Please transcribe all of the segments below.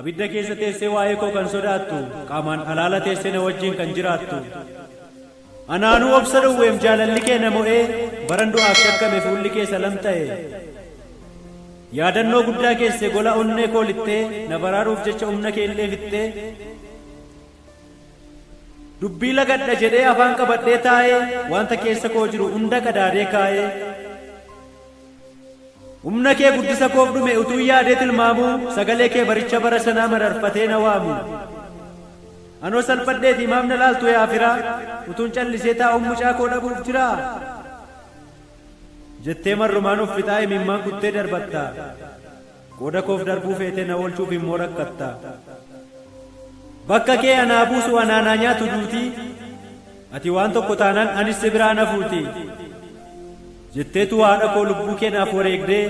abidda keessa teessee waa'ee koo kan sodaattu, qaamaan alaala teessee na wajjin kan jiraattu. Anaanuu obsa dhowweem jaalalli kee na mo'ee, baran du'aaf shakkame fuulli kee salam ta'e. Yaadannoo guddaa keessee gola onnee koo lixxee, na baraaruuf jecha humna kee illee fixxee. Dubbii lagadha jedhee afaan qabadhee taa'ee, wanta keessa koo jiru hunda qadaadee kaa'ee. Humna kee guddisa koof dhume utuu yaadee tilmaamuu, sagalee kee baricha bara sanaa mararfatee na waamu. Anoo salphadheeti maaf na laaltu yaa firaa, utuun callisee taa'uun mucaa koo dhabuuf jiraa. Jettee marrumaan of fixaa imimmaan kuttee darbatta, qooda koof darbuu feetee na oolchuuf immoo rakkatta. Bakka kee anaa buusu anaanaa nyaatu duutii, ati waan tokko taanaan anis si biraa na fuuti. Jetteetu haadha koo lubbuu kee naaf wareegdee,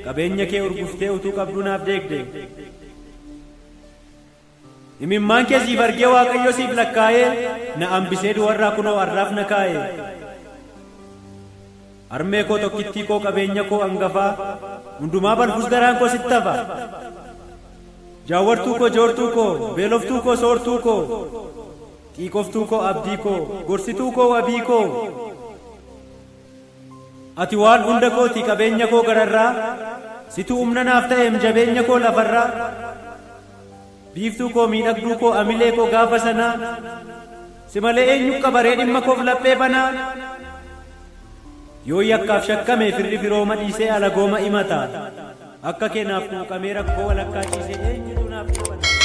qabeenya kee urguftee utuu qabduu naaf deegde. Imimmaan kee siif argee Waaqayyo siif lakkaa'ee, na hambisee du'arraa kunoo har'aaf na kaa'e. Harmee koo tokkittii koo qabeenya koo hangafaa, hundumaa balfus garaan koo sitti hafa. Jaawwartuu koo joortuu koo, beeloftuu koo soortuu koo, xiiqoftuu koo abdii koo, gorsituu koo wabii koo. Ati waan hunda kooti qabeenya koo gararraa, situ humna naaf ta'eem jabeenya koo lafarraa. Biiftuu koo miidhagduu koo amilee koo gaafa sanaa, si malee eenyu qabaree dhimma koof laphee banaa. Yoo yakkaaf shakkame firri firooma dhiisee alagooma himata, akka kee naaf quuqamee rakkoo walakkaa ciisee eenyutu naaf qabata.